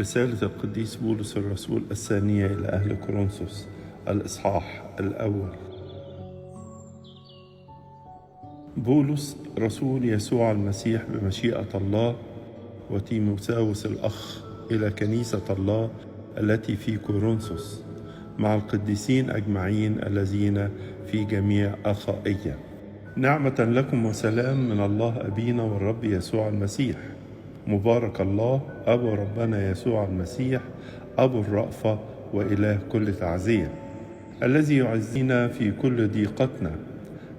رسالة القديس بولس الرسول الثانية إلى أهل كورنثوس، الإصحاح الأول. بولس رسول يسوع المسيح بمشيئة الله، وتيموثاوس الأخ، إلى كنيسة الله التي في كورنثوس، مع القديسين أجمعين الذين في جميع أخائية. نعمة لكم وسلام من الله أبينا والرب يسوع المسيح. مبارك الله أبو ربنا يسوع المسيح، أبو الرأفة وإله كل تعزية، الذي يعزينا في كل ضيقتنا،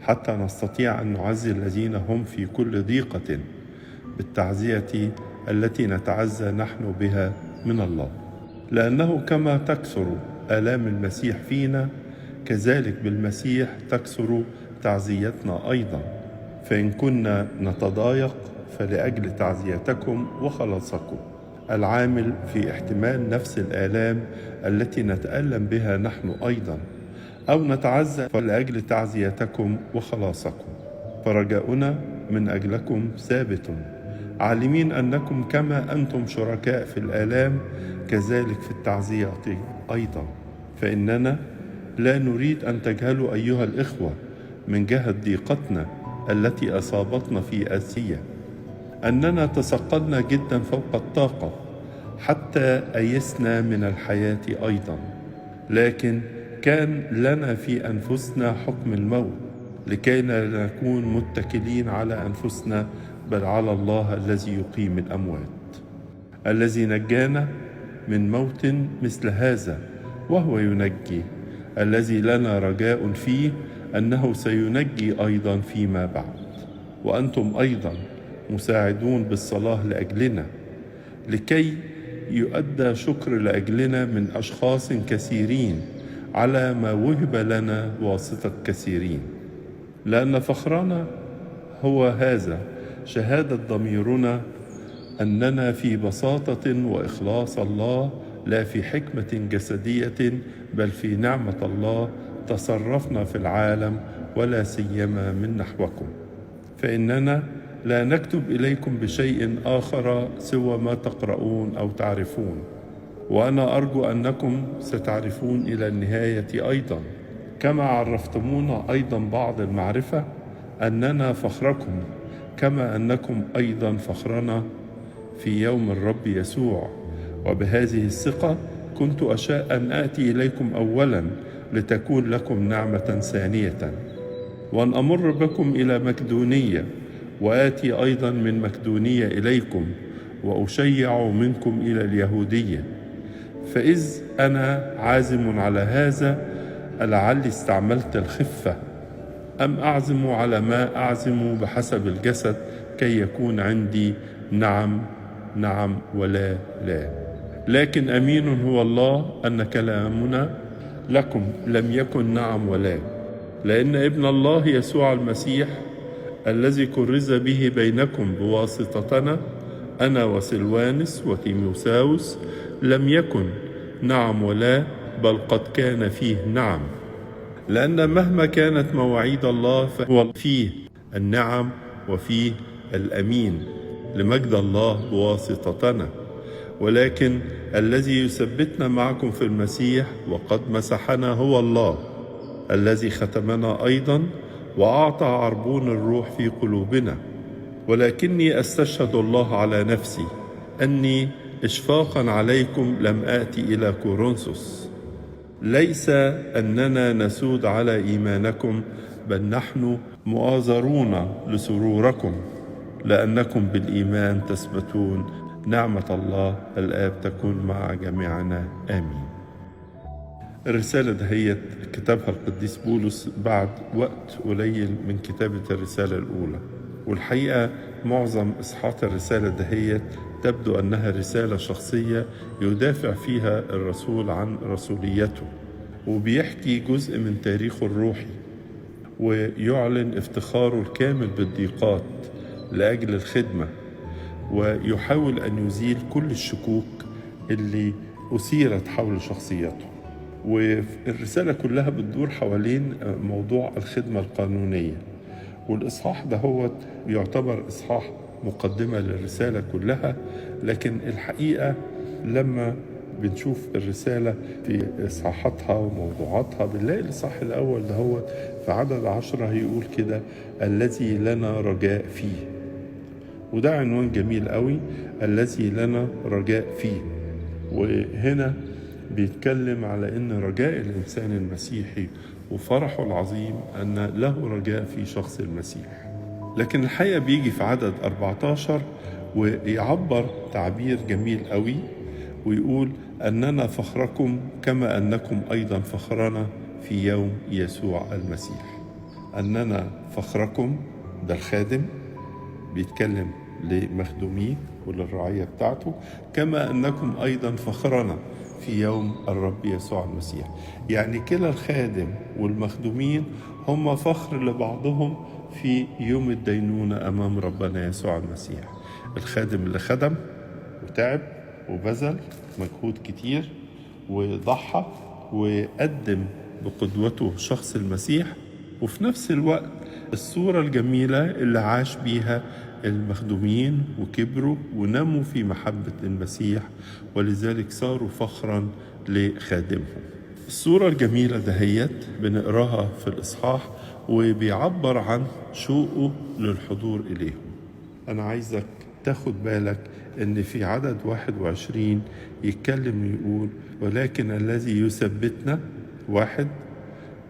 حتى نستطيع أن نعزي الذين هم في كل ضيقة بالتعزية التي نتعزى نحن بها من الله. لأنه كما تكثر آلام المسيح فينا، كذلك بالمسيح تكثر تعزيتنا أيضا. فإن كنا نتضايق فلأجل تعزيتكم وخلاصكم، العامل في احتمال نفس الآلام التي نتألم بها نحن أيضا، أو نتعزى فلأجل تعزيتكم وخلاصكم. فرجاؤنا من أجلكم ثابت، عالمين أنكم كما أنتم شركاء في الآلام كذلك في التعزية أيضا. فإننا لا نريد أن تجهلوا أيها الإخوة من جهة ضيقتنا التي أصابتنا في آسيا، أننا تثقلنا جدا فوق الطاقة حتى أيسنا من الحياة أيضا. لكن كان لنا في أنفسنا حكم الموت، لكي لا نكون متكلين على أنفسنا بل على الله الذي يقيم الأموات، الذي نجانا من موت مثل هذا، وهو ينجي، الذي لنا رجاء فيه أنه سينجي أيضا فيما بعد. وأنتم أيضا مساعدون بالصلاة لأجلنا، لكي يؤدى شكر لأجلنا من أشخاص كثيرين على ما وهب لنا بواسطة كثيرين. لأن فخرنا هو هذا، شهادة ضميرنا أننا في بساطة وإخلاص الله، لا في حكمة جسدية، بل في نعمة الله تصرفنا في العالم، ولا سيما من نحوكم. فإننا لا نكتب إليكم بشيء آخر سوى ما تقرؤون أو تعرفون، وأنا أرجو أنكم ستعرفون إلى النهاية أيضا، كما عرفتمونا أيضا بعض المعرفة، أننا فخركم كما أنكم أيضا فخرنا في يوم الرب يسوع. وبهذه الثقة كنت أشاء أن آتي إليكم أولا، لتكون لكم نعمة ثانية، وأن أمر بكم إلى مقدونية، وآتي أيضا من مقدونية إليكم، وأشيع منكم إلى اليهودية. فإذ أنا عازم على هذا، ألعلي استعملت الخفة، أم أعزم على ما أعزم بحسب الجسد، كي يكون عندي نعم نعم ولا لا. لكن أمين هو الله أن كلامنا لكم لم يكن نعم ولا، لأن ابن الله يسوع المسيح الذي كرز به بينكم بواسطتنا، أنا وسلوانس وتيموثاوس، لم يكن نعم ولا، بل قد كان فيه نعم. لأن مهما كانت مواعيد الله فهو فيه النعم وفيه الأمين، لمجد الله بواسطتنا. ولكن الذي يثبتنا معكم في المسيح وقد مسحنا هو الله، الذي ختمنا أيضا وأعطى عربون الروح في قلوبنا. ولكني أستشهد الله على نفسي أني إشفاقا عليكم لم آتي إلى كورنثوس، ليس أننا نسود على إيمانكم، بل نحن مؤازرون لسروركم، لأنكم بالإيمان تثبتون. نعمة الله الآب تكون مع جميعنا، آمين. الرسالة دهيت كتبها القديس بولس بعد وقت قليل من كتابة الرسالة الأولى، والحقيقة معظم إصحاحات الرسالة دهيت تبدو أنها رسالة شخصية يدافع فيها الرسول عن رسوليته، وبيحكي جزء من تاريخه الروحي، ويعلن افتخاره الكامل بالضيقات لأجل الخدمة، ويحاول أن يزيل كل الشكوك اللي أثيرت حول شخصيته. والرسالة كلها بتدور حوالين موضوع الخدمة القانونية، والإصحاح ده هو يعتبر إصحاح مقدمة للرسالة كلها. لكن الحقيقة لما بنشوف الرسالة في إصحاحاتها وموضوعاتها بنلاقي الإصحاح الأول ده هو في عدد 10 هيقول كده: الذي لنا رجاء فيه. وده عنوان جميل قوي، الذي لنا رجاء فيه. وهنا بيتكلم على ان رجاء الانسان المسيحي وفرحه العظيم ان له رجاء في شخص المسيح. لكن الحقيقة بيجي في عدد 14 ويعبر تعبير جميل قوي ويقول: أننا فخركم كما أنكم أيضا فخرنا في يوم يسوع المسيح. أننا فخركم، ده الخادم بيتكلم لمخدوميه وللرعية بتاعته، كما أنكم أيضا فخرنا في يوم الرب يسوع المسيح. يعني كلا الخادم والمخدومين هم فخر لبعضهم في يوم الدينونة أمام ربنا يسوع المسيح. الخادم اللي خدم وتعب وبذل مجهود كتير وضحى وقدم بقدوته شخص المسيح، وفي نفس الوقت الصورة الجميلة اللي عاش بيها المخدومين وكبروا ونموا في محبة المسيح، ولذلك صاروا فخرا لخادمهم. الصورة الجميلة دهيت بنقراها في الإصحاح وبيعبر عن شوقه للحضور إليهم. أنا عايزك تاخد بالك إن في عدد 21 يتكلم يقول: ولكن الذي يثبتنا واحد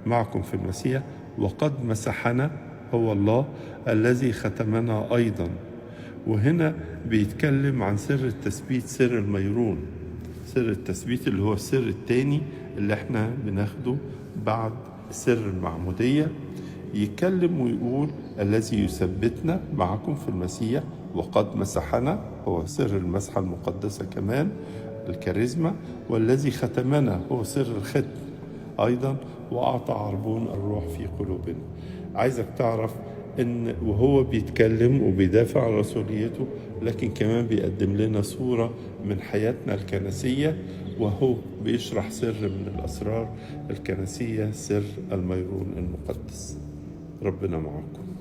معكم في المسيح وقد مسحنا هو الله الذي ختمنا أيضا. وهنا بيتكلم عن سر التثبيت، سر الميرون، سر التثبيت اللي هو السر التاني اللي احنا بناخده بعد سر المعمودية. يتكلم ويقول: الذي يثبتنا معكم في المسيح وقد مسحنا، هو سر المسحة المقدسة كمان الكاريزما، والذي ختمنا هو سر الختم أيضا، وأعطى عربون الروح في قلوبنا. عايزك تعرف إن وهو بيتكلم وبيدافع عن رسوليته لكن كمان بيقدم لنا صورة من حياتنا الكنسية، وهو بيشرح سر من الأسرار الكنسية، سر الميرون المقدس. ربنا معكم.